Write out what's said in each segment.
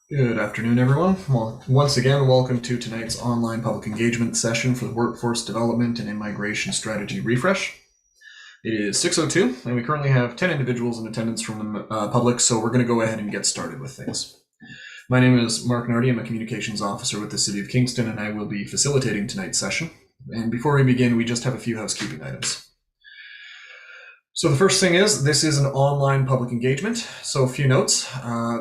Good afternoon, everyone. Well, once again, welcome to tonight's online public engagement session for the Workforce Development and Immigration Strategy Refresh. It is 6:02, and we currently have 10 individuals in attendance from the public, so we're going to go ahead and get started with things. My name is Mark Nardi. I'm a communications officer with the City of Kingston, and I will be facilitating tonight's session. And before we begin, we just have a few housekeeping items. So the first thing is, this is an online public engagement. So a few notes.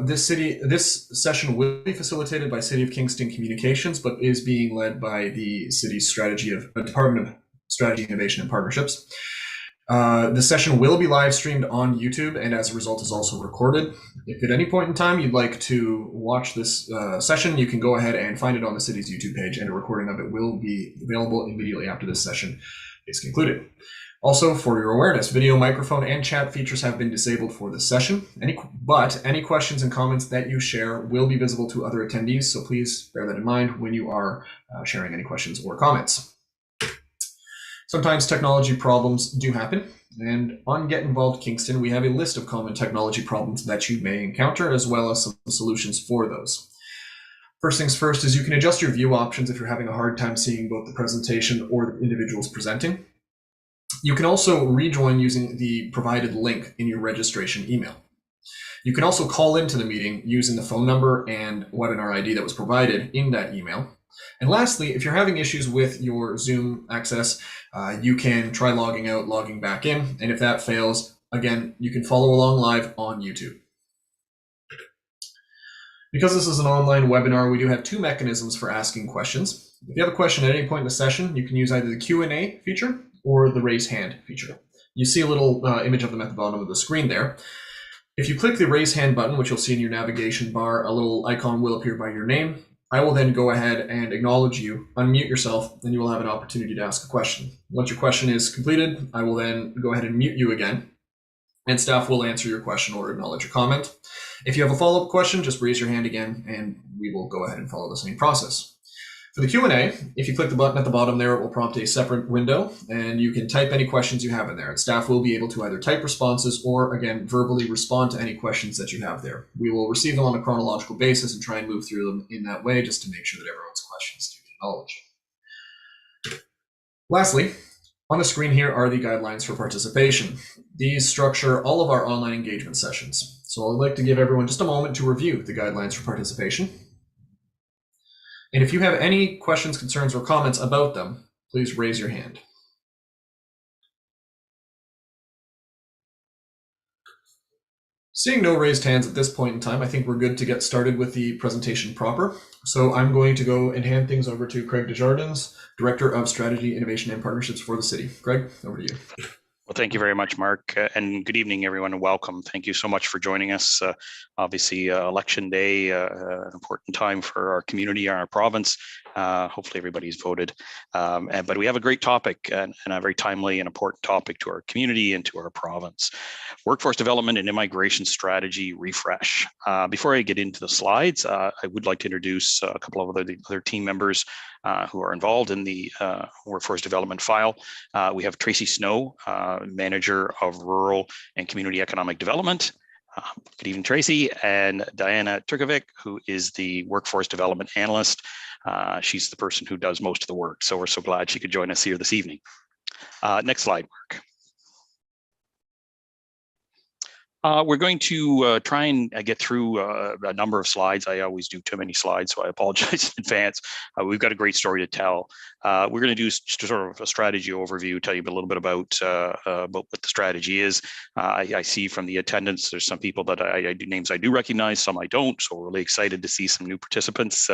This session will be facilitated by City of Kingston Communications, but is being led by the city's Department of Strategy, Innovation, and Partnerships. The session will be live streamed on YouTube, and as a result is also recorded. If at any point in time you'd like to watch this session, you can go ahead and find it on the city's YouTube page, and a recording of it will be available immediately after this session is concluded. Also, for your awareness, video, microphone, and chat features have been disabled for this session. Any questions and comments that you share will be visible to other attendees, so please bear that in mind when you are sharing any questions or comments. Sometimes technology problems do happen, and on Get Involved Kingston, we have a list of common technology problems that you may encounter, as well as some solutions for those. First things first is you can adjust your view options if you're having a hard time seeing both the presentation or the individuals presenting. You can also rejoin using the provided link in your registration email. You can also call into the meeting using the phone number and webinar ID that was provided in that email. And lastly, if you're having issues with your Zoom access, you can try logging out, logging back in, and if that fails, again, you can follow along live on YouTube. Because this is an online webinar, we do have two mechanisms for asking questions. If you have a question at any point in the session, you can use either the Q&A feature or the raise hand feature. You see a little image of them at the bottom of the screen there. If you click the raise hand button, which you'll see in your navigation bar, a little icon will appear by your name. I will then go ahead and acknowledge you, unmute yourself, and you will have an opportunity to ask a question. Once your question is completed, I will then go ahead and mute you again, and staff will answer your question or acknowledge your comment. If you have a follow-up question, just raise your hand again, and we will go ahead and follow the same process. For the Q&A, if you click the button at the bottom there, it will prompt a separate window, and you can type any questions you have in there. And staff will be able to either type responses or, again, verbally respond to any questions that you have there. We will receive them on a chronological basis and try and move through them in that way, just to make sure that everyone's questions do get acknowledged. Lastly, on the screen here are the guidelines for participation. These structure all of our online engagement sessions. So I'd like to give everyone just a moment to review the guidelines for participation. And if you have any questions, concerns, or comments about them, please raise your hand. Seeing no raised hands at this point in time, I think we're good to get started with the presentation proper. So I'm going to go and hand things over to Craig Desjardins, Director of Strategy, Innovation, and Partnerships for the city. Craig, over to you. Well, thank you very much, Mark, and good evening, everyone, and welcome. Thank you so much for joining us. Obviously, Election Day, an important time for our community and our province. Hopefully everybody's voted. But we have a great topic and a very timely and important topic to our community and to our province. Workforce Development and Immigration Strategy Refresh. Before I get into the slides, I would like to introduce a couple of other team members who are involved in the workforce development file. We have Tracy Snow, Manager of Rural and Community Economic Development. Good evening, Tracy. And Diana Turkovic, who is the Workforce Development Analyst. She's the person who does most of the work. So we're so glad she could join us here this evening. Next slide, Mark. We're going to try and get through a number of slides. I always do too many slides, so I apologize in advance. We've got a great story to tell. We're going to do sort of a strategy overview, tell you a little bit about what the strategy is. I see from the attendance, there's some people that names I do recognize, some I don't. So we're really excited to see some new participants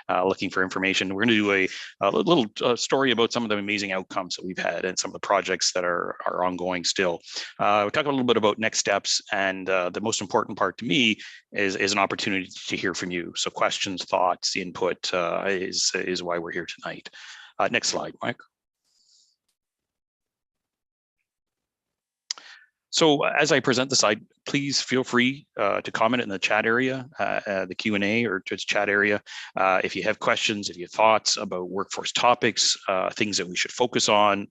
looking for information. We're going to do a little story about some of the amazing outcomes that we've had and some of the projects that are ongoing still. We'll talk a little bit about next steps. And the most important part to me is an opportunity to hear from you. So questions, thoughts, input is why we're here tonight. Next slide, Mike. So as I present the slide, please feel free to comment in the chat area, the Q&A or just chat area. If you have questions, if you have thoughts about workforce topics, things that we should focus on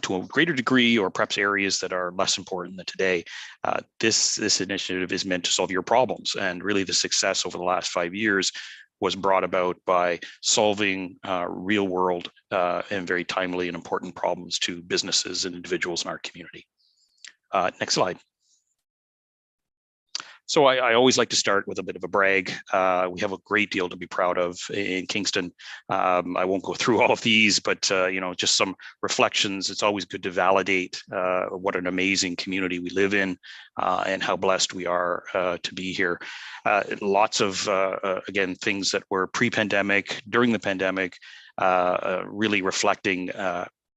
to a greater degree, or perhaps areas that are less important than today. This initiative is meant to solve your problems, and really the success over the last 5 years was brought about by solving real world and very timely and important problems to businesses and individuals in our community. Next slide. So I always like to start with a bit of a brag. We have a great deal to be proud of in Kingston. I won't go through all of these, but just some reflections. It's always good to validate what an amazing community we live in and how blessed we are to be here. Lots of, again, things that were pre-pandemic, during the pandemic, really reflecting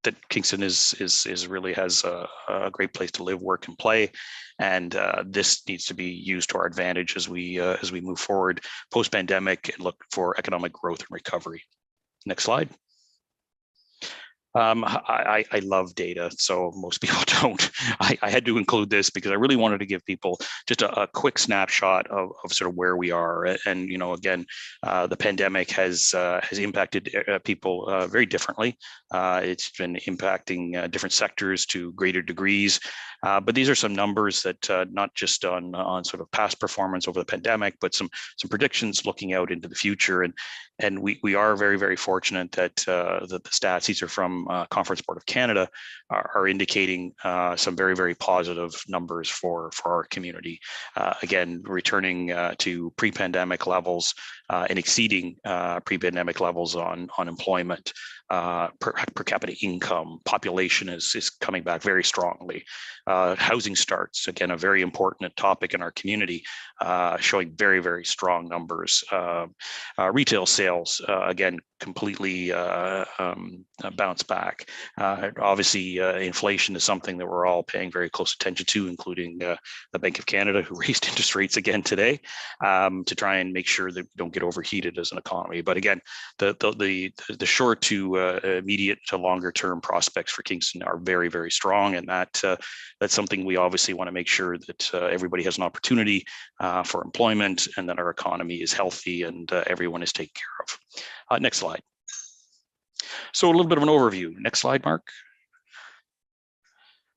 that Kingston is really has a great place to live, work, and play, and this needs to be used to our advantage as we move forward post-pandemic and look for economic growth and recovery. Next slide. I love data, so most people don't. I had to include this because I really wanted to give people just a quick snapshot of sort of where we are. And again, the pandemic has impacted people very differently. It's been impacting different sectors to greater degrees. But these are some numbers that not just on sort of past performance over the pandemic, but some predictions looking out into the future. And we are very, very fortunate that the stats, these are from Conference Board of Canada, are indicating some very, very positive numbers for our community. Again, returning to pre-pandemic levels and exceeding pre-pandemic levels on employment, per capita income, population is coming back very strongly. Housing starts, again, a very important topic in our community, showing very, very strong numbers. Retail sales, again, completely bounce back. Obviously, inflation is something that we're all paying very close attention to, including the Bank of Canada, who raised interest rates again today to try and make sure that we don't get overheated as an economy. But again, the short to immediate to longer term prospects for Kingston are very, very strong, and that's something we obviously want to make sure that everybody has an opportunity for employment, and that our economy is healthy and everyone is taken care of. Next slide. So a little bit of an overview. Next slide, Mark.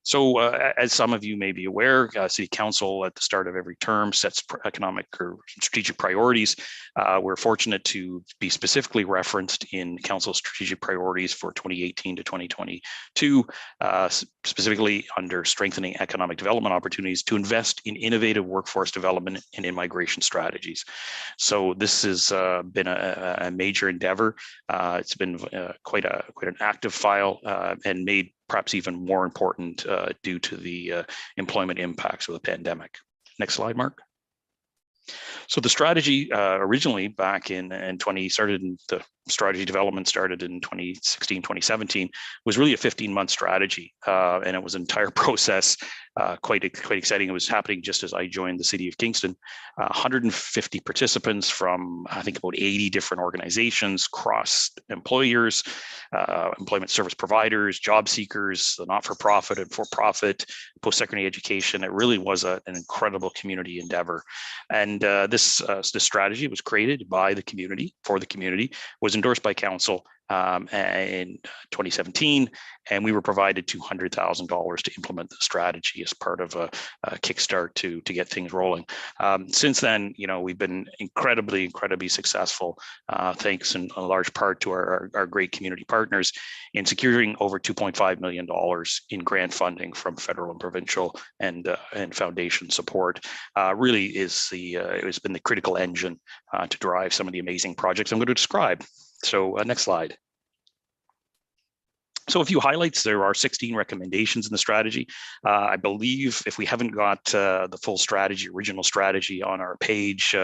So as some of you may be aware, City Council at the start of every term sets economic or strategic priorities. We're fortunate to be specifically referenced in Council's strategic priorities for 2018 to 2022, specifically under strengthening economic development opportunities to invest in innovative workforce development and in-migration strategies. So this has been a major endeavor. It's been quite an active file and made perhaps even more important due to the employment impacts of the pandemic. Next slide, Mark. So the strategy originally back in the strategy development started in 2016, 2017, was really a 15-month strategy. And it was an entire process, quite exciting. It was happening just as I joined the City of Kingston. 150 participants from, I think, about 80 different organizations, cross employers, employment service providers, job seekers, the not-for-profit and for-profit, post-secondary education. It really was an incredible community endeavor. And this strategy was created by the community, for the community, was endorsed by Council in 2017, and we were provided $200,000 to implement the strategy as part of a kickstart to get things rolling. Since then, we've been incredibly successful, thanks in a large part to our great community partners in securing over $2.5 million in grant funding from federal and provincial and foundation support. Really it's been the critical engine to drive some of the amazing projects I'm going to describe. So next slide. So a few highlights. There are 16 recommendations in the strategy. I believe if we haven't got the full strategy, original strategy on our page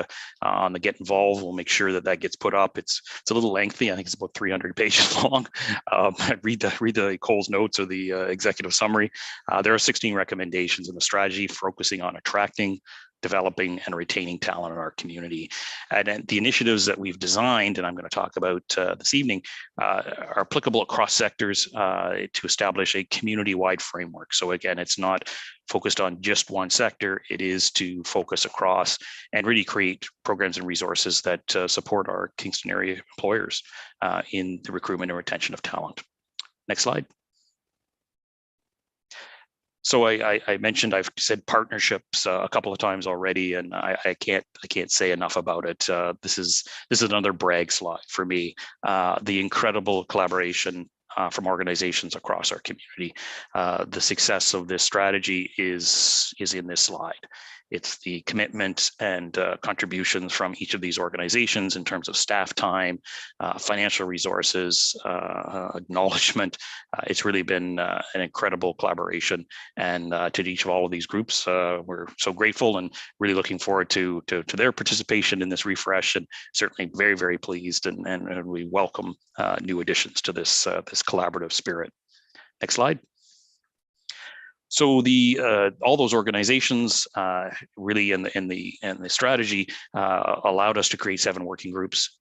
on the Get Involved, we'll make sure that gets put up. It's a little lengthy. I think it's about 300 pages long. Read the Cole's notes or the executive summary. There are 16 recommendations in the strategy focusing on attracting, developing and retaining talent in our community. And the initiatives that we've designed, and I'm going to talk about this evening, are applicable across sectors to establish a community-wide framework. So again, it's not focused on just one sector. It is to focus across and really create programs and resources that support our Kingston area employers in the recruitment and retention of talent. Next slide. So I mentioned, I've said partnerships a couple of times already, and I can't say enough about it. This is another brag slide for me. The incredible collaboration from organizations across our community. The success of this strategy is in this slide. It's the commitment and contributions from each of these organizations in terms of staff time, financial resources, acknowledgement. It's really been an incredible collaboration, and to each of all of these groups, we're so grateful and really looking forward to their participation in this refresh, and certainly very, very pleased, and we welcome new additions to this collaborative spirit. Next slide. So all those organizations really in the strategy allowed us to create 7 working groups.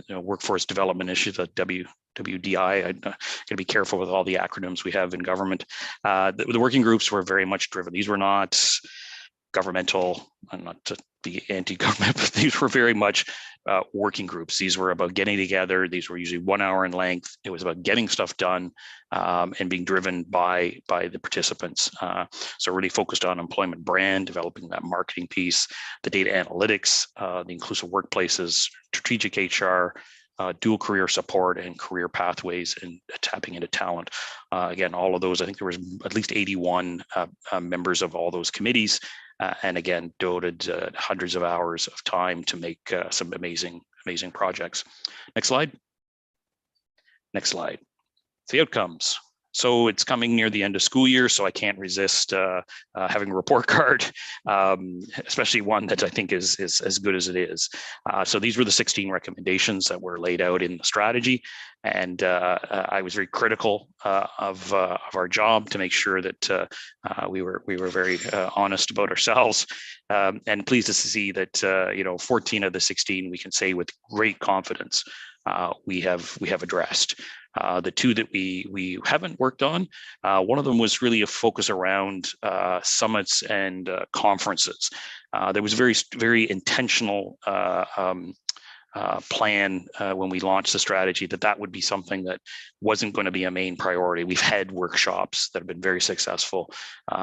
Workforce Development Initiative, WDI. I'm going to be careful with all the acronyms we have in government. The working groups were very much driven. These were not governmental, and not to be anti-government, but these were very much working groups. These were about getting together. These were usually 1 hour in length. It was about getting stuff done and being driven by the participants. So really focused on employment brand, developing that marketing piece, the data analytics, the inclusive workplaces, strategic HR, dual career support and career pathways, and tapping into talent. Again, all of those, I think there was at least 81 members of all those committees. And again, devoted hundreds of hours of time to make some amazing projects. Next slide. Next slide. The outcomes. So it's coming near the end of school year, so I can't resist having a report card, especially one that I think is as good as it is. So these were the 16 recommendations that were laid out in the strategy, and I was very critical of our job to make sure that we were very honest about ourselves, and pleased to see that 14 of the 16 we can say with great confidence we have addressed. The 2 that we haven't worked on, one of them was really a focus around summits and conferences. There was very intentional plan when we launched the strategy that would be something that wasn't going to be a main priority. We've had workshops that have been very successful.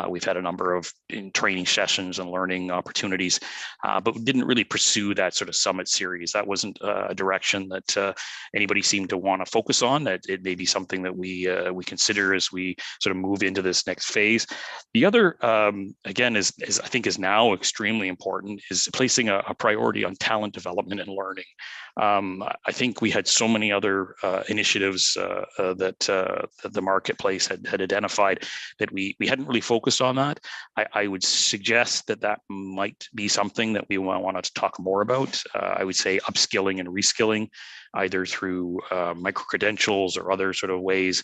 We've had a number of training sessions and learning opportunities, but we didn't really pursue that sort of summit series. That wasn't a direction that anybody seemed to want to focus on. That it may be something that we consider as we sort of move into this next phase. The other, again, is I think is now extremely important, is placing a priority on talent development and learning. I think we had so many other initiatives that the marketplace had identified that we hadn't really focused on that. I would suggest that might be something that we want to talk more about. I would say upskilling and reskilling, either through micro-credentials or other sort of ways,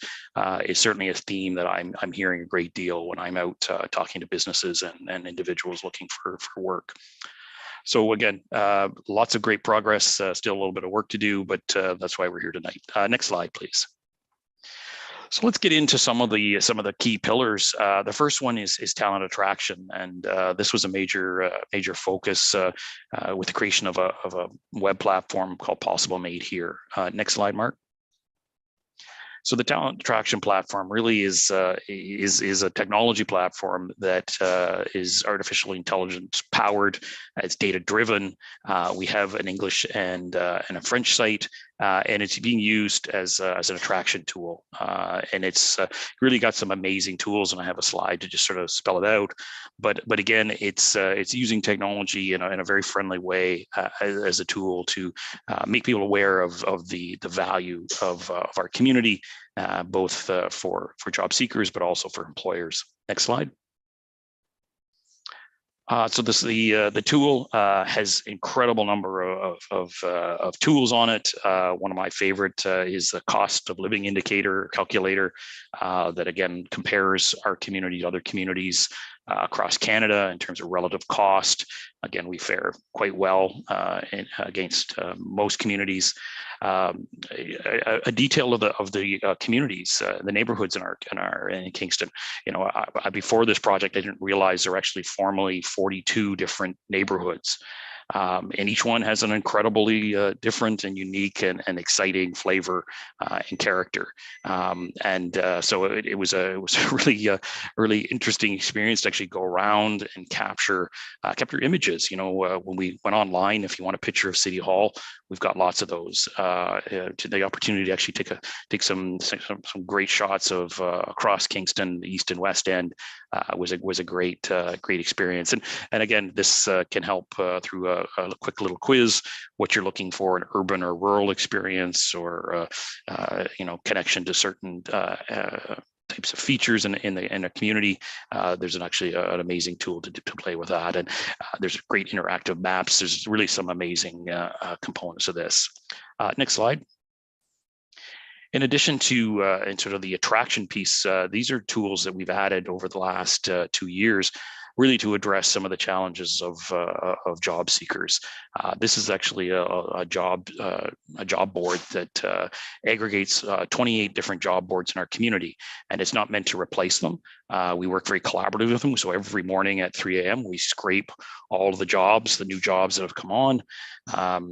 is certainly a theme that I'm hearing a great deal when I'm out talking to businesses and individuals looking for work. So again, lots of great progress, still a little bit of work to do, but that's why we're here tonight. Next slide, please. So let's get into some of the key pillars. The first one is talent attraction, and this was a major focus with the creation of a web platform called Possible Made Here. Next slide, Mark. So the talent attraction platform really is a technology platform that is artificially intelligence powered. It's data driven. We have an English and a French site, and it's being used as an attraction tool. And it's really got some amazing tools, and I have a slide to just sort of spell it out. But again, it's using technology in a very friendly way as a tool to make people aware of the value of our community, both for job seekers, but also for employers. Next slide. So the tool has incredible number of tools on it. One of my favorite is the cost of living indicator calculator that again compares our community to other communities. across Canada in terms of relative cost. Again, we fare quite well against most communities. A detail of the communities, the neighborhoods in Kingston. Before this project, I didn't realize there are actually formally 42 different neighborhoods. And each one has an incredibly different and unique and exciting flavor and character. So it was a really interesting experience to actually go around and capture images. When we went online, if you want a picture of City Hall, we've got lots of those. To the opportunity to actually take some great shots of across Kingston, the East and West End was a great experience. And again, this can help through a quick little quiz, what you're looking for, an urban or rural experience, or connection to certain types of features in a community. There's actually an amazing tool to play with that, and there's great interactive maps. There's really some amazing components of this. Next slide. In addition to in sort of the attraction piece, these are tools that we've added over the last 2 years, really to address some of the challenges of job seekers. This is actually a job board that aggregates 28 different job boards in our community, and it's not meant to replace them. We work very collaboratively with them. So every morning at 3 a.m., we scrape all of the new jobs that have come on.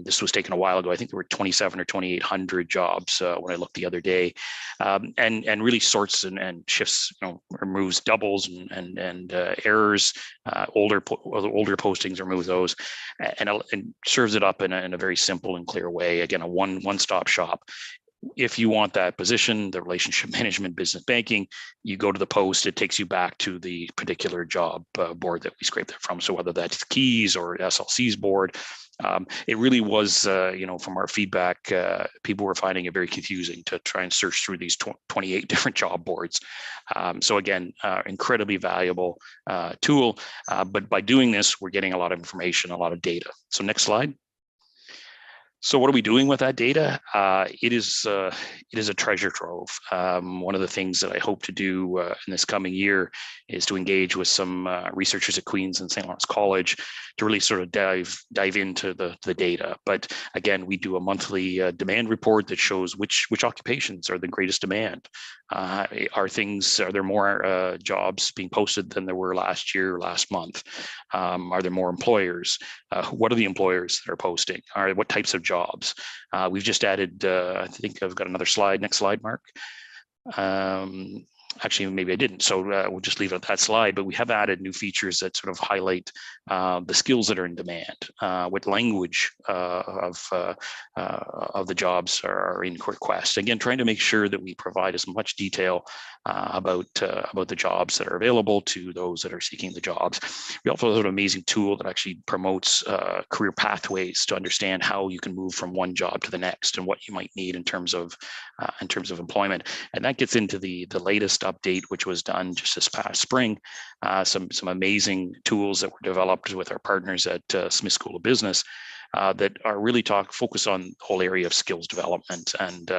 This was taken a while ago. I think there were 27 or 2,800 jobs when I looked the other day, and really sorts and shifts, removes doubles and errors, older postings, remove those, and serves it up in a very simple and clear way. Again, a one-stop shop. If you want that position, the relationship management, business banking, you go to the post, it takes you back to the particular job board that we scraped it from. So whether that's Keys or SLC's board, it really was, from our feedback, people were finding it very confusing to try and search through these 28 different job boards. So again, incredibly valuable tool. But by doing this, we're getting a lot of information, a lot of data. So next slide. So what are we doing with that data? It is a treasure trove. One of the things that I hope to do in this coming year is to engage with some researchers at Queen's and St. Lawrence College to really sort of dive into the data. But again, we do a monthly demand report that shows which occupations are the greatest demand. Are there more jobs being posted than there were last year, last month? Are there more employers? What are the employers that are posting? What types of jobs? We've just added, I think I've got another slide. Next slide, Mark. Actually, maybe I didn't, so we'll just leave it at that slide. But we have added new features that sort of highlight the skills that are in demand, what language of the jobs are in request. Again, trying to make sure that we provide as much detail about the jobs that are available to those that are seeking the jobs. We also have an amazing tool that actually promotes career pathways to understand how you can move from one job to the next and what you might need in terms of employment. And that gets into the latest update, which was done just this past spring. Some amazing tools that were developed with our partners at Smith School of Business that are really focus on the whole area of skills development, and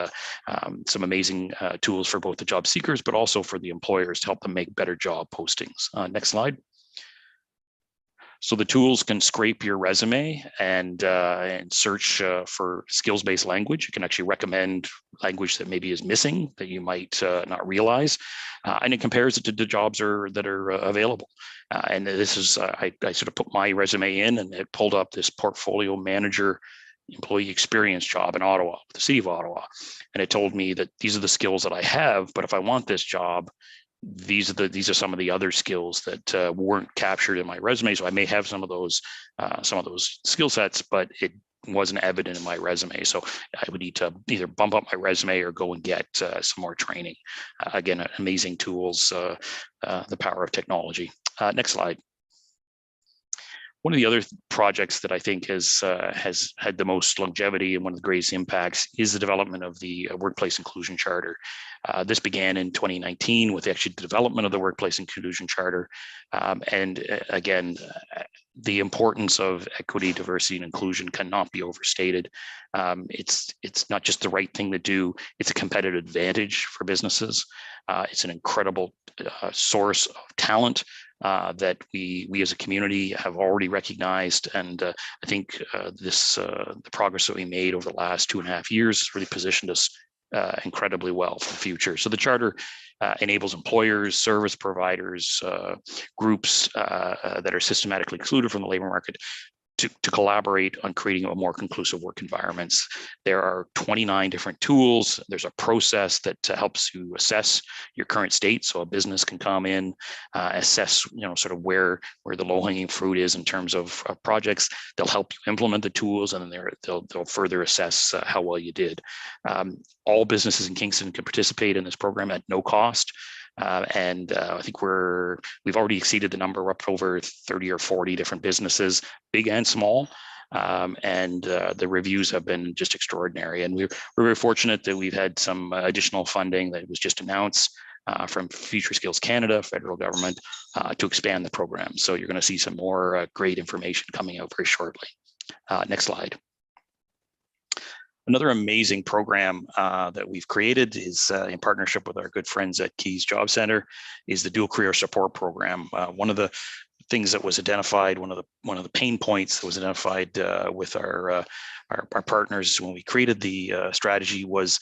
some amazing tools for both the job seekers, but also for the employers to help them make better job postings. Next slide. So the tools can scrape your resume and search for skills-based language. You can actually recommend language that maybe is missing that you might not realize, and it compares it to the jobs that are available. And this is I sort of put my resume in, and it pulled up this portfolio manager employee experience job in Ottawa, the city of Ottawa, and it told me that these are the skills that I have, but if I want this job, these are some of the other skills that weren't captured in my resume. So I may have some of those skill sets, but it wasn't evident in my resume. So I would need to either bump up my resume or go and get some more training. Again, amazing tools, the power of technology. Next slide. One of the other projects that I think has had the most longevity and one of the greatest impacts is the development of the Workplace Inclusion Charter. This began in 2019 with the development of the Workplace Inclusion Charter. Again, the importance of equity, diversity, and inclusion cannot be overstated. It's not just the right thing to do, it's a competitive advantage for businesses. It's an incredible source of talent that we as a community have already recognized, and I think the progress that we made over the last 2.5 years has really positioned us incredibly well for the future. So the charter enables employers, service providers, groups that are systematically excluded from the labor market to collaborate on creating a more conclusive work environments. There are 29 different tools. There's a process that helps you assess your current state. So a business can come in, assess, sort of where the low-hanging fruit is in terms of projects. They'll help you implement the tools, and then they'll further assess how well you did. All businesses in Kingston can participate in this program at no cost. And I think we've already exceeded the number. We're up to over 30 or 40 different businesses, big and small. And the reviews have been just extraordinary. And we're very fortunate that we've had some additional funding that was just announced from Future Skills Canada, federal government, to expand the program. So you're going to see some more great information coming out very shortly. Next slide. Another amazing program that we've created is in partnership with our good friends at Keys Job Center is the Dual Career Support Program. One of the things that was identified, one of the pain points that was identified with our partners when we created the strategy was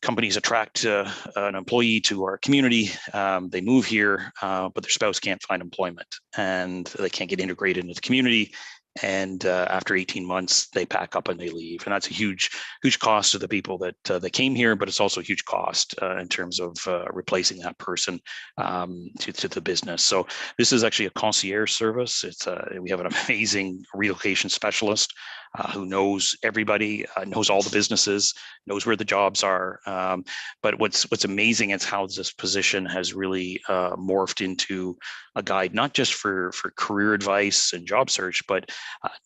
companies attract an employee to our community. They move here, but their spouse can't find employment and they can't get integrated into the community. And after 18 months, they pack up and they leave. And that's a huge cost to the people that came here, but it's also a huge cost in terms of replacing that person to the business. So this is actually a concierge service. We have an amazing relocation specialist who knows everybody, knows all the businesses, knows where the jobs are. But what's amazing is how this position has really morphed into a guide, not just for career advice and job search, but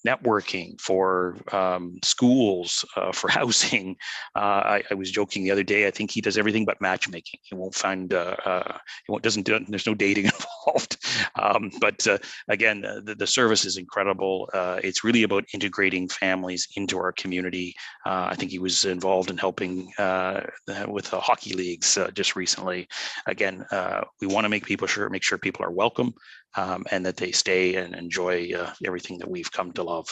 networking, for schools, for housing. I was joking the other day, I think he does everything but matchmaking. He won't find, there's no dating involved. But again, the service is incredible. It's really about integrating families into our community. I think he was involved in helping with the hockey leagues just recently. Again, we want to make sure people are welcome and that they stay and enjoy everything that we've come to love.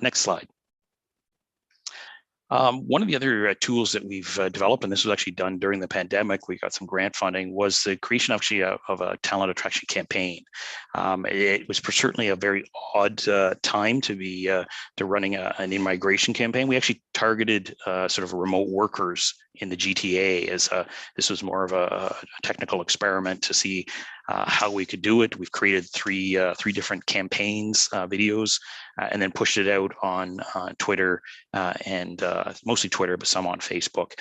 Next slide. One of the other tools that we've developed, and this was actually done during the pandemic, we got some grant funding, was the creation actually of a talent attraction campaign. It was certainly a very odd time to be running an in-migration campaign. We actually targeted sort of remote workers in the GTA as this was more of a technical experiment to see how we could do it. We've created three different campaigns, videos, and then pushed it out on Twitter and mostly Twitter, but some on Facebook.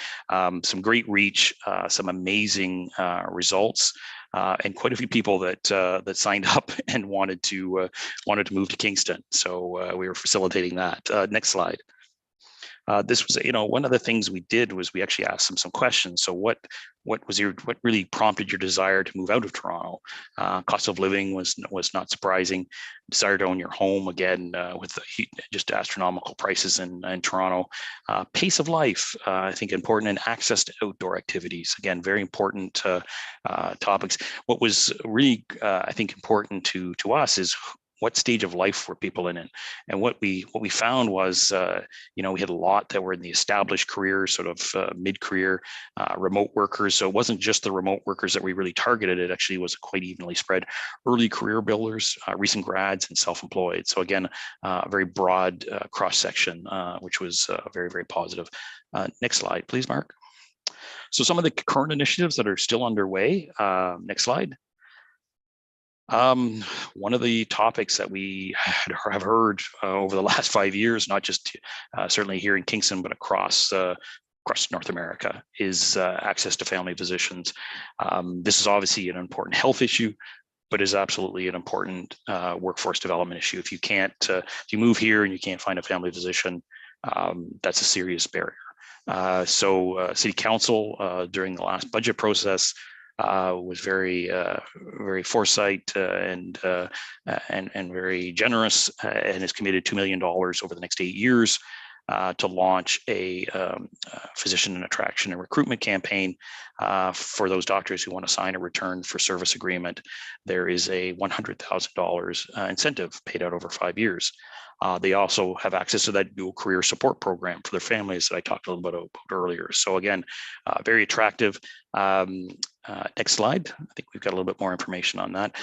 Some great reach, some amazing results, and quite a few people that signed up and wanted to move to Kingston. So we were facilitating that. Next slide. This was, one of the things we did was we actually asked them some questions. So what really prompted your desire to move out of Toronto? Cost of living was not surprising. Desire to own your home, again, with just astronomical prices in Toronto. Pace of life, I think important, and access to outdoor activities. Again, very important topics. What was really, I think, important to us is what stage of life were people in? And what we found was, we had a lot that were in the established career, sort of mid-career remote workers. So it wasn't just the remote workers that we really targeted. It actually was quite evenly spread. Early career builders, recent grads, and self-employed. So again, a very broad cross-section, which was very, very positive. Next slide, please, Mark. So some of the current initiatives that are still underway. Next slide. One of the topics that we have heard over the last 5 years, not just certainly here in Kingston, but across North America, is access to family physicians. This is obviously an important health issue, but is absolutely an important workforce development issue. If you move here and you can't find a family physician, that's a serious barrier. So City Council during the last budget process was very foresight and very generous, and has committed $2 million over the next 8 years to launch a physician and attraction and recruitment campaign for those doctors who want to sign a return for service agreement. There is a $100,000 incentive paid out over 5 years. They also have access to that dual career support program for their families that I talked a little bit about earlier. So again, very attractive. Next slide. I think we've got a little bit more information on that.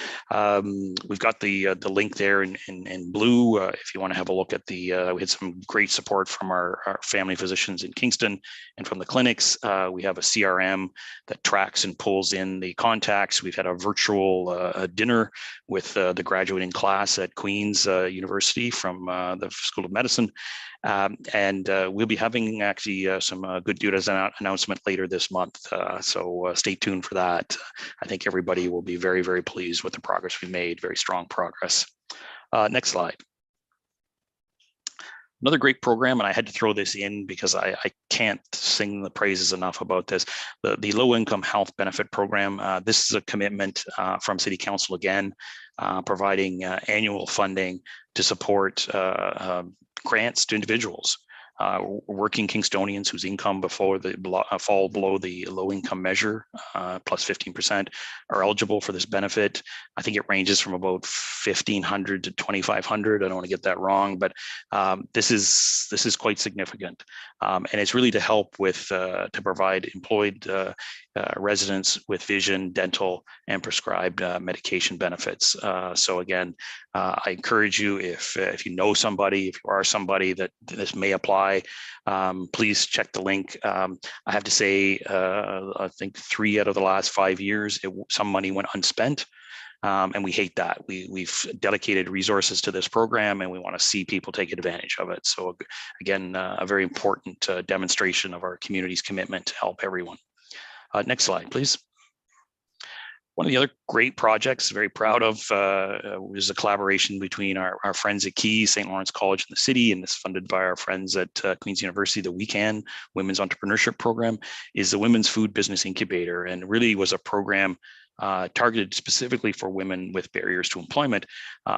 We've got the link there in blue. If you want to have a look at we had some great support from our family physicians in Kingston and from the clinics. We have a CRM that tracks and pulls in the contacts. We've had a virtual dinner with the graduating class at Queen's University from the School of Medicine. And we'll be having actually some good news announcement later this month. So stay tuned for that. I think everybody will be very, very pleased with the progress we made. Very strong progress. Next slide. Another great program, and I had to throw this in because I can't sing the praises enough about this. The Low Income Health Benefit Program. This is a commitment from City Council again, providing annual funding to support grants to individuals. Working Kingstonians whose income fall below the low income measure, plus 15%, are eligible for this benefit. I think it ranges from about $1,500 to $2,500. I don't want to get that wrong, but this is quite significant, and it's really to help with to provide employed residents with vision, dental, and prescribed medication benefits. So again, I encourage you, if you know somebody, if you are somebody that this may apply, please check the link. I have to say, I think 3 out of the last 5 years, some money went unspent. And we hate that. We've dedicated resources to this program, and we want to see people take advantage of it. So again, a very important demonstration of our community's commitment to help everyone. Next slide, please. One of the other great projects, very proud of, was a collaboration between our friends at Keys, St. Lawrence College in the city, and this funded by our friends at Queen's University. The WeCan Women's Entrepreneurship Program is the Women's Food Business Incubator, and really was a program targeted specifically for women with barriers to employment,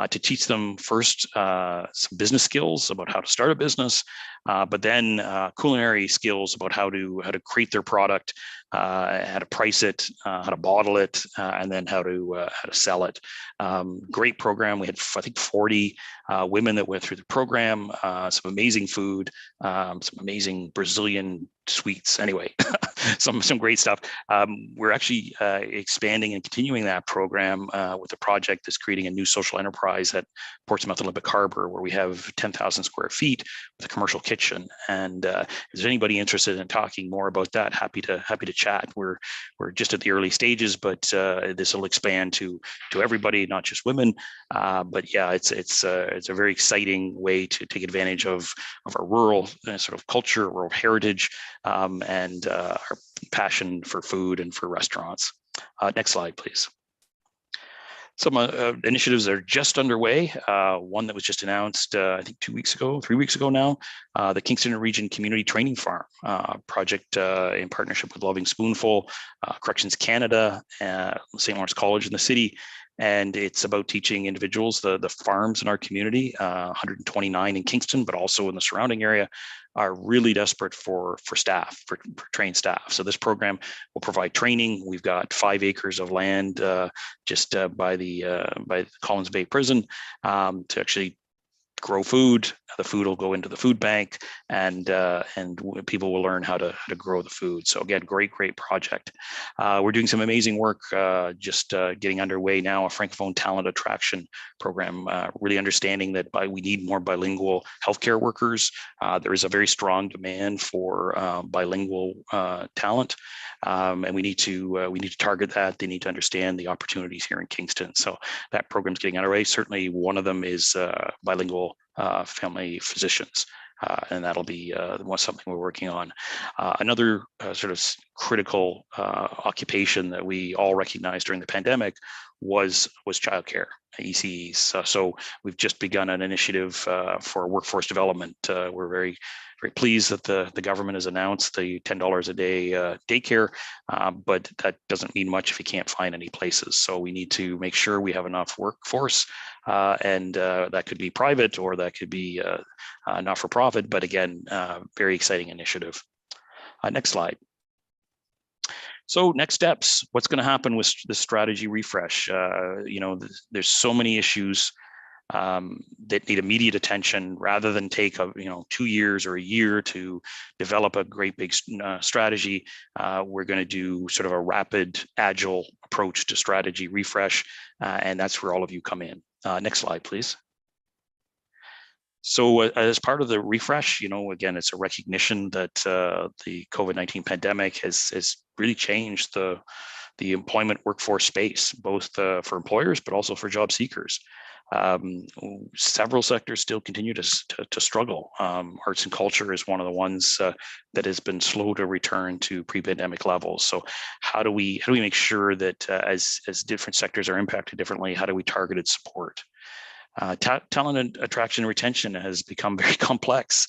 to teach them first some business skills about how to start a business, but then culinary skills about how to create their product, how to price it, how to bottle it, and then how to sell it. Great program. We had, I think, 40 women that went through the program. Some amazing food, some amazing Brazilian sweets. Anyway, some great stuff. We're actually expanding and continuing that program with a project that's creating a new social enterprise at Portsmouth Olympic Harbor, where we have 10,000 square feet with a commercial kitchen. And if there's anybody interested in talking more about that, happy to chat. We're just at the early stages, but this will expand to everybody, not just women. But yeah, it's a very exciting way to take advantage of our rural sort of culture, rural heritage, and our passion for food and for restaurants. Next slide, please. Some initiatives are just underway. One that was just announced, I think 3 weeks ago now, the Kingston Region Community Training Farm project in partnership with Loving Spoonful, Corrections Canada, St. Lawrence College in the city. And it's about teaching individuals, the farms in our community, 129 in Kingston, but also in the surrounding area, are really desperate for staff, for trained staff. So this program will provide training. We've got 5 acres of land just by the Collins Bay Prison to actually grow food. The food will go into the food bank, and people will learn how to grow the food. So again, great project. We're doing some amazing work, just getting underway now, a Francophone talent attraction program, really understanding that we need more bilingual healthcare workers. There is a very strong demand for bilingual talent, and we need to target that. They need to understand the opportunities here in Kingston. So that program's getting underway. Certainly one of them is bilingual family physicians, and that'll be something we're working on. Another sort of critical occupation that we all recognized during the pandemic was childcare, ECEs. So we've just begun an initiative for workforce development. We're very very pleased that the government has announced the $10 a day daycare, but that doesn't mean much if you can't find any places. So we need to make sure we have enough workforce, and that could be private or that could be not for profit. But again, very exciting initiative. Next slide. So next steps, what's going to happen with the strategy refresh? There's so many issues that need immediate attention rather than take 2 years or a year to develop a great big strategy. We're going to do sort of a rapid, agile approach to strategy refresh, and that's where all of you come in. Next slide, please. So as part of the refresh, again, it's a recognition that the COVID-19 pandemic has really changed the employment workforce space, both for employers, but also for job seekers. Several sectors still continue to struggle. Arts and culture is one of the ones that has been slow to return to pre-pandemic levels. So how do we make sure that as different sectors are impacted differently, how do we target support? Talent attraction and retention has become very complex.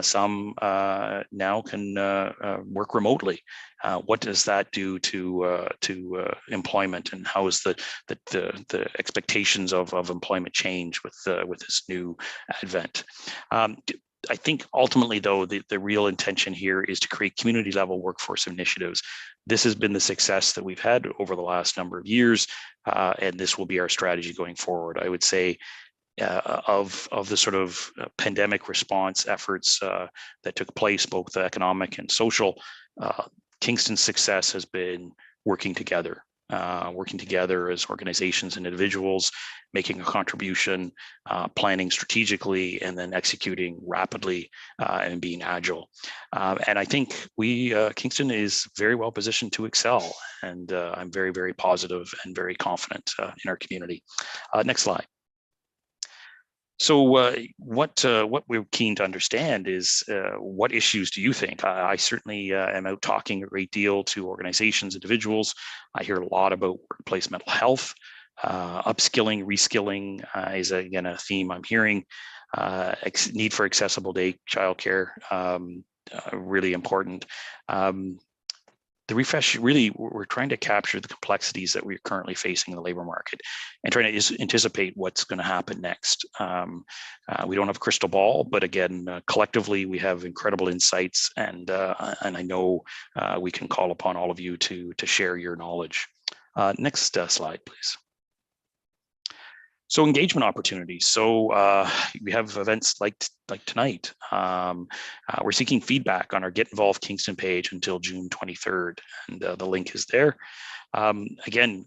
Some now can work remotely. What does that do to employment, and how is the expectations of employment change with this new advent? I think ultimately, though, the real intention here is to create community level workforce initiatives. This has been the success that we've had over the last number of years, and this will be our strategy going forward. I would say of the sort of pandemic response efforts that took place, both economic and social, Kingston's success has been working together as organizations and individuals, making a contribution, planning strategically, and then executing rapidly and being agile. And I think Kingston is very well positioned to excel. And I'm very, very positive and very confident in our community. Next slide. So what we're keen to understand is what issues do you think? I certainly am out talking a great deal to organizations, individuals. I hear a lot about workplace mental health. Upskilling, reskilling is again a theme I'm hearing. Need for accessible day childcare, really important. The refresh, really, we're trying to capture the complexities that we're currently facing in the labor market and trying to anticipate what's going to happen next. We don't have a crystal ball, but again, collectively, we have incredible insights, and I know we can call upon all of you to share your knowledge. Next slide, please. So engagement opportunities. So we have events like tonight. We're seeking feedback on our Get Involved Kingston page until June 23rd, and the link is there. Again,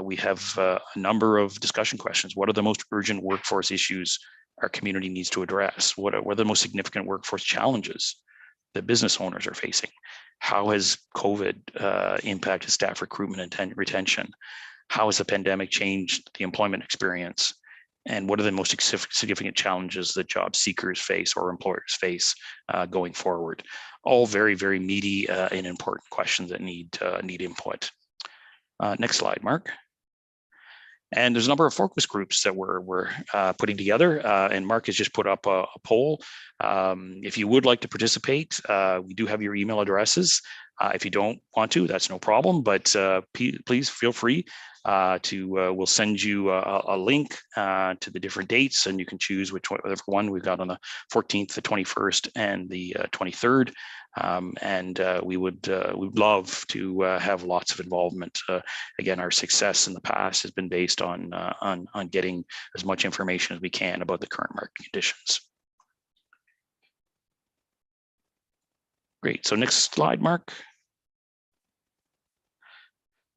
we have a number of discussion questions. What are the most urgent workforce issues our community needs to address? What are the most significant workforce challenges that business owners are facing? How has COVID impacted staff recruitment and retention? How has the pandemic changed the employment experience? And what are the most significant challenges that job seekers face or employers face going forward? All very, very meaty and important questions that need input. Next slide, Mark. And there's a number of focus groups that we're putting together, and Mark has just put up a poll. If you would like to participate, we do have your email addresses. If you don't want to, that's no problem, but please feel free we'll send you a link to the different dates, and you can choose whatever one we've got on the 14th, the 21st, and the 23rd. We would love to have lots of involvement. Again, our success in the past has been based on getting as much information as we can about the current market conditions. Great. So next slide, Mark.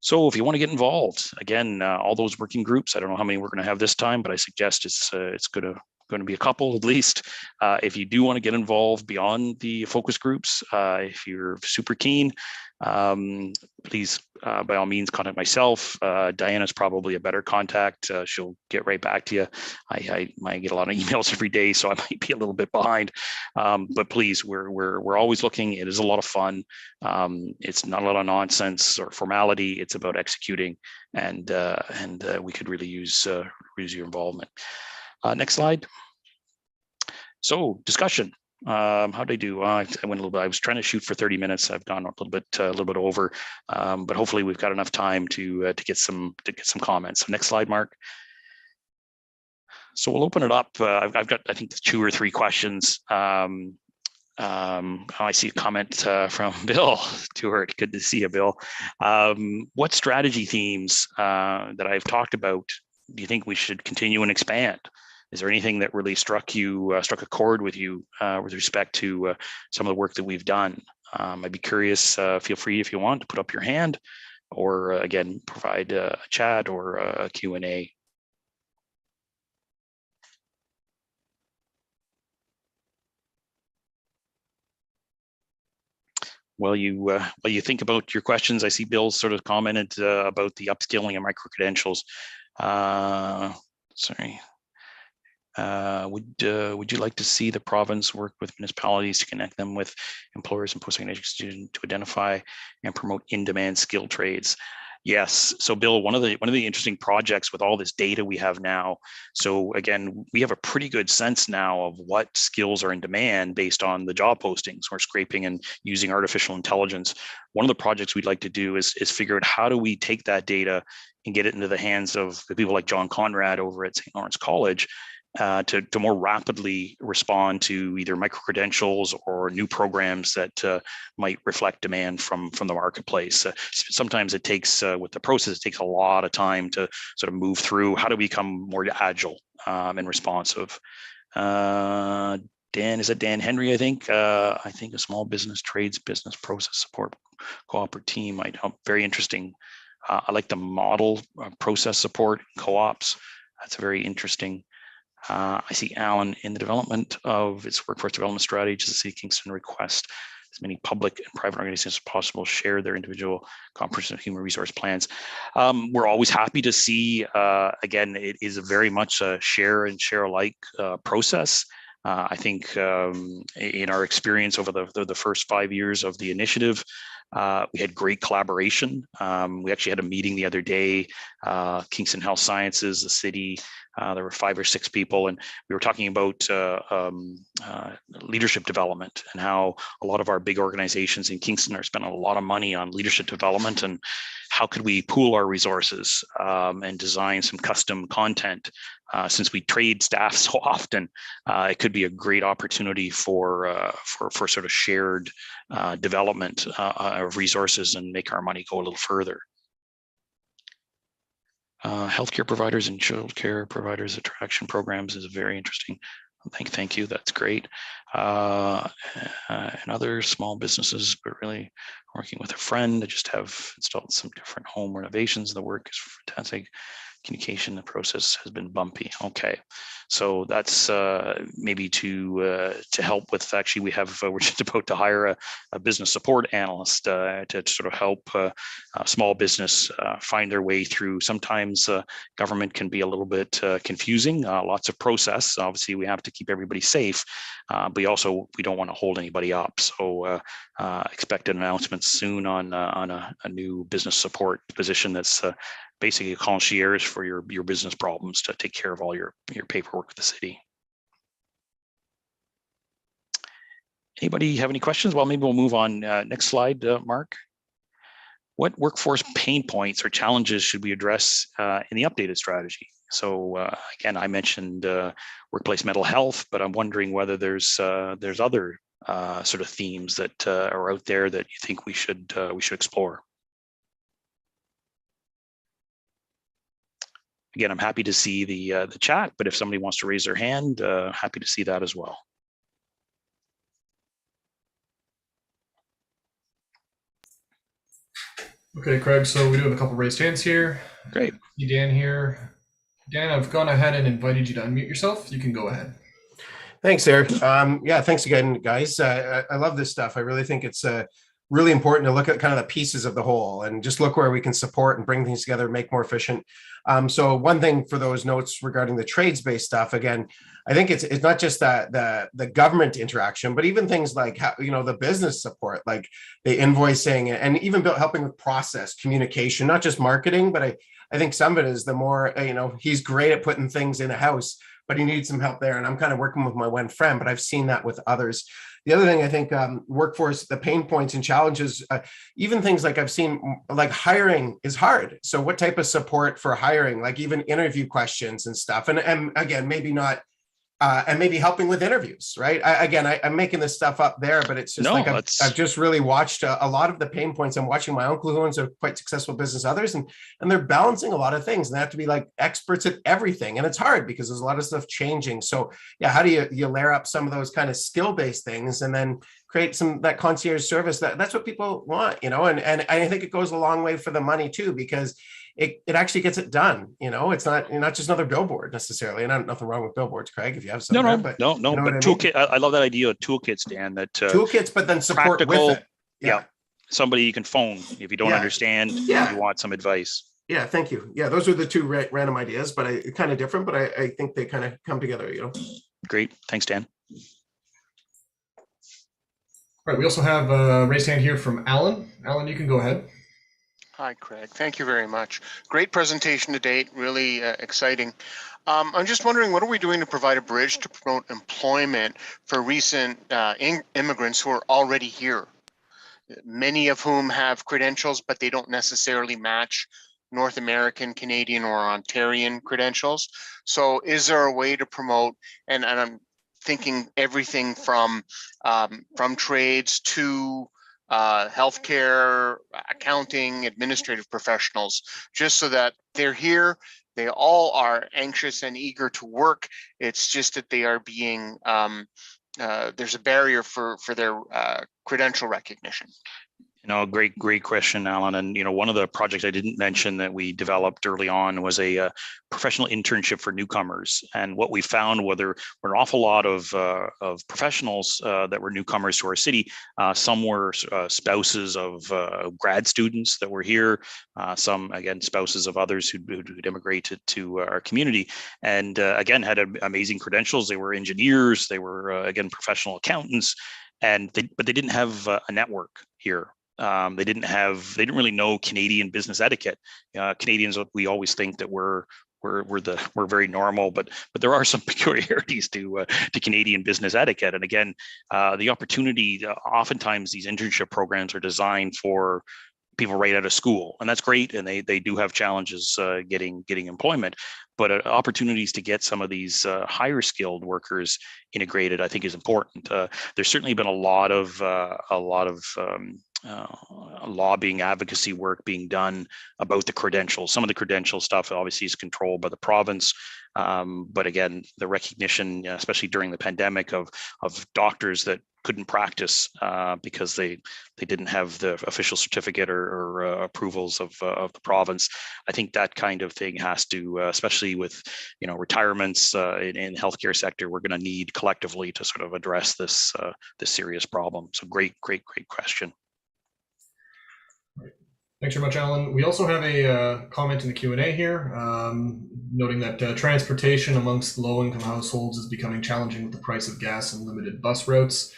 So if you want to get involved, again, all those working groups, I don't know how many we're going to have this time, but I suggest it's going to be a couple at least. If you do want to get involved beyond the focus groups, if you're super keen, please, by all means, contact myself. Diana's probably a better contact. She'll get right back to you. I might get a lot of emails every day, so I might be a little bit behind. But please, we're always looking. It is a lot of fun. It's not a lot of nonsense or formality. It's about executing, and we could really use your involvement. Next slide. So discussion. How did I do? I went a little bit. I was trying to shoot for 30 minutes. I've gone a little bit over, but hopefully we've got enough time to get some comments. So next slide, Mark. So we'll open it up. I've got, I think, 2 or 3 questions. I see a comment from Bill Stewart. Good to see you, Bill. What strategy themes that I've talked about do you think we should continue and expand? Is there anything that really struck a chord with you with respect to some of the work that we've done? I'd be curious. Feel free if you want to put up your hand, or again, provide a chat or a Q&A. While you think about your questions, I see Bill sort of commented about the upskilling and micro credentials. Sorry. Would you like to see the province work with municipalities to connect them with employers and post-secondary students to identify and promote in-demand skill trades? Yes. So Bill, one of the interesting projects with all this data we have now. So again, we have a pretty good sense now of what skills are in demand based on the job postings. We're scraping and using artificial intelligence. One of the projects we'd like to do is figure out how do we take that data and get it into the hands of the people like John Conrad over at St. Lawrence College, to more rapidly respond to either micro-credentials or new programs that might reflect demand from the marketplace. Sometimes it takes, with the process, it takes a lot of time to sort of move through. How do we become more agile and responsive? Dan, is that Dan Henry, I think? I think a small business trades business process support cooperative team might help. Very interesting. I like the model process support co-ops. That's very interesting. I see Alan in the development of its workforce development strategy. The City of Kingston request as many public and private organizations as possible share their individual comprehensive human resource plans. We're always happy to see, again, it is very much a share and share alike process. I think in our experience over the first 5 years of the initiative, we had great collaboration. We actually had a meeting the other day, Kingston Health Sciences, the city. There were 5 or 6 people, and we were talking about leadership development and how a lot of our big organizations in Kingston are spending a lot of money on leadership development, and how could we pool our resources and design some custom content. Since we trade staff so often, it could be a great opportunity for sort of shared development of resources and make our money go a little further. Healthcare providers and childcare providers attraction programs is very interesting. Thank you. That's great. And other small businesses, but really working with a friend. I just have installed some different home renovations. The work is fantastic. Communication, the process has been bumpy. Okay, so that's maybe to help with. Actually, we're just about to hire a business support analyst to sort of help small business find their way through. Sometimes government can be a little bit confusing. Lots of process. Obviously, we have to keep everybody safe, but we don't want to hold anybody up. So expect an announcement soon on a new business support position that's basically a concierge for your business problems to take care of all your paperwork with the city. Anybody have any questions? Well, maybe we'll move on. Next slide, Mark. What workforce pain points or challenges should we address in the updated strategy? So again, I mentioned workplace mental health, but I'm wondering whether there's other sort of themes that are out there that you think we should explore. Again, I'm happy to see the chat, but if somebody wants to raise their hand, happy to see that as well. Okay, Craig, so we do have a couple raised hands here. Great. See Dan here. Dan, I've gone ahead and invited you to unmute yourself. You can go ahead. Thanks, Eric. Yeah, thanks again, guys. I love this stuff. I really think it's really important to look at kind of the pieces of the whole and just look where we can support and bring things together, make more efficient. So one thing for those notes regarding the trades-based stuff, again, I think it's not just the government interaction, but even things like how, the business support, like the invoicing and even helping with process communication, not just marketing, but I think some of it is the more, he's great at putting things in a house, but he needs some help there. And I'm kind of working with my one friend, but I've seen that with others. The other thing I think workforce, the pain points and challenges, even things like I've seen, like hiring is hard. So what type of support for hiring, like even interview questions and stuff. And again, maybe not, and maybe helping with interviews, right? I'm making this stuff up there, but it's just I've just really watched a lot of the pain points. I'm watching my uncle who owns a quite successful business, others, and they're balancing a lot of things, and they have to be like experts at everything, and it's hard because there's a lot of stuff changing. So yeah, how do you layer up some of those kind of skill-based things, and then create that concierge service? That's what people want, and I think it goes a long way for the money too, because it actually gets it done. It's not, you're not just another billboard necessarily. And nothing wrong with billboards, Craig, if you have some. No. But toolkit. I love that idea of toolkits, Dan. That toolkits, but then support practical, with it. Yeah. Somebody you can phone if you don't understand. Yeah. You want some advice. Yeah, thank you. Yeah, those are the two random ideas, but kind of different, but I think they kind of come together. Great, thanks, Dan. All right, we also have a raised hand here from Alan. Alan, you can go ahead. Hi, Craig. Thank you very much. Great presentation to date. Really exciting. I'm just wondering, what are we doing to provide a bridge to promote employment for recent immigrants who are already here? Many of whom have credentials, but they don't necessarily match North American, Canadian, or Ontarian credentials. So is there a way to promote, and I'm thinking everything from trades to healthcare, accounting, administrative professionals, just so that they're here. They all are anxious and eager to work. It's just that they are being, there's a barrier for their credential recognition. Great question, Alan. And, one of the projects I didn't mention that we developed early on was a professional internship for newcomers. And what we found were there were an awful lot of professionals that were newcomers to our city. Some were spouses of grad students that were here. Some, again, spouses of others who'd immigrated to our community. And again, had amazing credentials. They were engineers. They were, again, professional accountants. But they didn't have a network here. They didn't really know Canadian business etiquette. Canadians, we always think that we're very normal, but there are some peculiarities to Canadian business etiquette. And again, the opportunity, oftentimes these internship programs are designed for people right out of school, and that's great. And they do have challenges getting employment, but opportunities to get some of these higher skilled workers integrated, I think, is important. There's certainly been a lot of lobbying, advocacy work being done about the credentials. Some of the credential stuff obviously is controlled by the province, but again, the recognition, especially during the pandemic, of doctors that couldn't practice because they didn't have the official certificate or approvals of the province. I think that kind of thing has to, especially with retirements in the healthcare sector, we're going to need collectively to sort of address this serious problem. So great question. Thanks very much, Alan. We also have a comment in the Q&A here, noting that transportation amongst low-income households is becoming challenging with the price of gas and limited bus routes.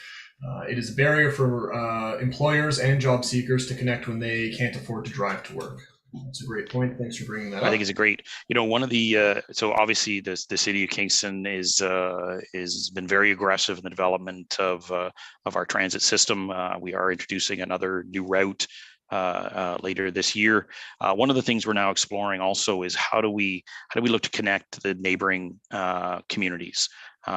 It is a barrier for employers and job seekers to connect when they can't afford to drive to work. That's a great point. Thanks for bringing that up. I think it's a great, one of the, so obviously the city of Kingston is been very aggressive in the development of our transit system. We are introducing another new route later this year. One of the things we're now exploring also is how do we look to connect the neighboring communities?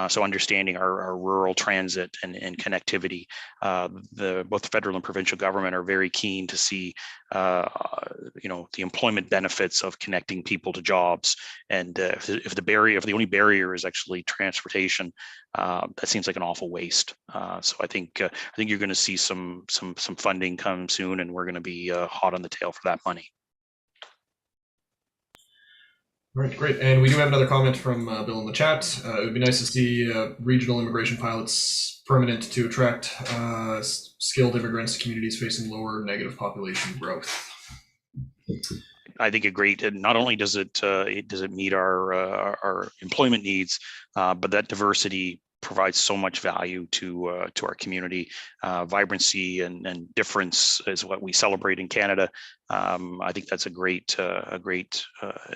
So understanding our rural transit and connectivity. Both the federal and provincial government are very keen to see the employment benefits of connecting people to jobs. And if the only barrier is actually transportation, that seems like an awful waste. So I think you're going to see some funding come soon, and we're going to be hot on the tail for that money. All right, great. And we do have another comment from Bill in the chat. It would be nice to see regional immigration pilots permanent to attract skilled immigrants to communities facing lower negative population growth. I think not only does it meet our employment needs, but that diversity provides so much value to our community. Vibrancy and difference is what we celebrate in Canada. I think that's a great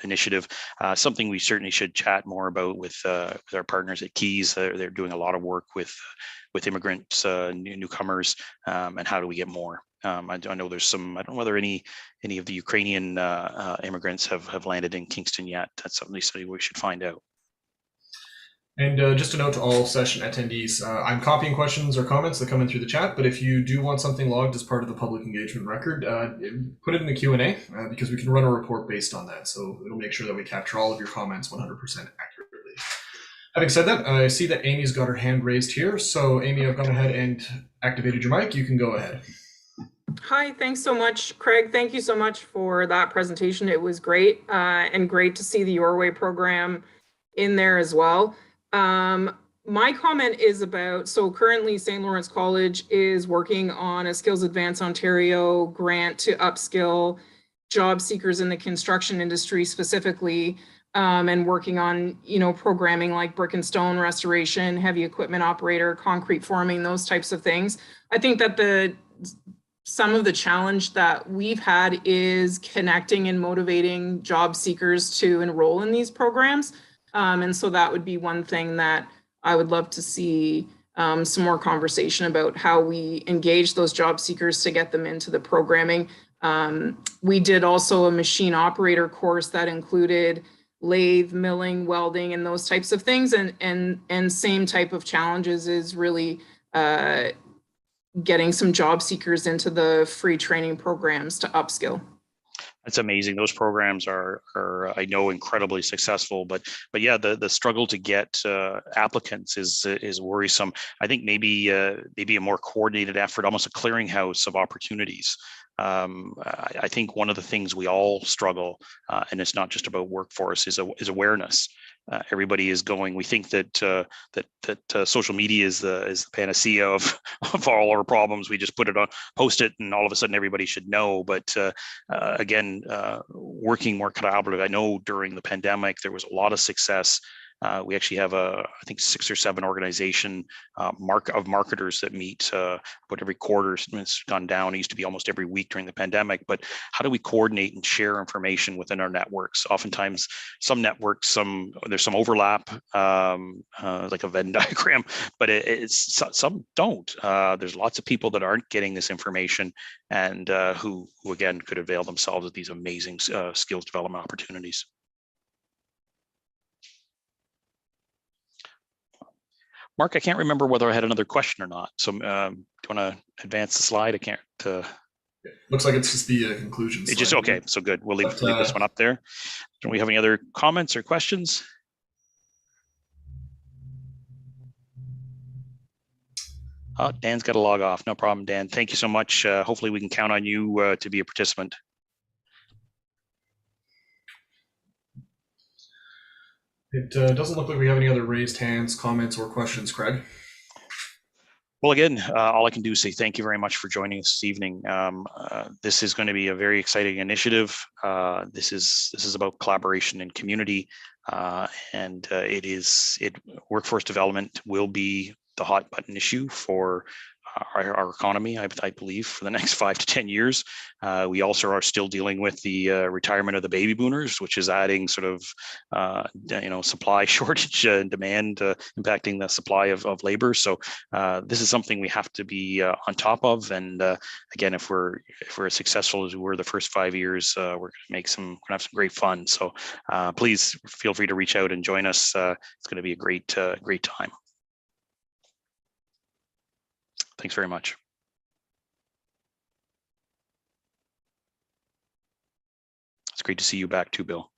initiative. Something we certainly should chat more about with our partners at Keys. They're doing a lot of work with immigrants, newcomers, and how do we get more. I know there's some. I don't know whether any of the Ukrainian immigrants have landed in Kingston yet. That's something we should find out. And just a note to all session attendees, I'm copying questions or comments that come in through the chat, but if you do want something logged as part of the public engagement record, put it in the Q&A because we can run a report based on that. So it'll make sure that we capture all of your comments 100% accurately. Having said that, I see that Amy's got her hand raised here. So Amy, I've gone ahead and activated your mic. You can go ahead. Hi, thanks so much, Craig. Thank you so much for that presentation. It was great and great to see the Your Way program in there as well. My comment is about, so currently St. Lawrence College is working on a Skills Advance Ontario grant to upskill job seekers in the construction industry specifically, and working on, programming like brick and stone restoration, heavy equipment operator, concrete forming, those types of things. I think that some of the challenge that we've had is connecting and motivating job seekers to enroll in these programs. And so that would be one thing that I would love to see some more conversation about, how we engage those job seekers to get them into the programming. We did also a machine operator course that included lathe, milling, welding, and those types of things. And same type of challenges is really getting some job seekers into the free training programs to upskill. That's amazing. Those programs are I know, incredibly successful, but yeah, the struggle to get applicants is worrisome. I think maybe a more coordinated effort, almost a clearinghouse of opportunities. I think one of the things we all struggle, and it's not just about workforce, is awareness. Everybody is going. We think that social media is the panacea of all our problems. We just post it, and all of a sudden everybody should know. But again, working more collaborative. I know during the pandemic there was a lot of success. We actually have I think 6 or 7 organization of marketers that meet about every quarter. It's gone down. It used to be almost every week during the pandemic. But how do we coordinate and share information within our networks? Oftentimes, some networks, there's some overlap, like a Venn diagram, but some don't. There's lots of people that aren't getting this information, and who again could avail themselves of these amazing skills development opportunities. Mark, I can't remember whether I had another question or not. So do you want to advance the slide? I can't. Looks like it's just the conclusion slide. It's just, okay, so good. We'll leave this one up there. Do we have any other comments or questions? Oh, Dan's got to log off. No problem, Dan. Thank you so much. Hopefully we can count on you to be a participant. It doesn't look like we have any other raised hands, comments, or questions, Craig. Well, again, all I can do is say thank you very much for joining us this evening. This is going to be a very exciting initiative. This is about collaboration and community, and workforce development will be the hot button issue for our economy, I believe, for the next 5 to 10 years. We also are still dealing with the retirement of the baby boomers, which is adding sort of, supply shortage and demand, impacting the supply of labor. So this is something we have to be on top of. And again, if we're as successful as we were the first 5 years, we're going to have some great fun. So please feel free to reach out and join us. It's going to be a great time. Thanks very much. It's great to see you back too, Bill.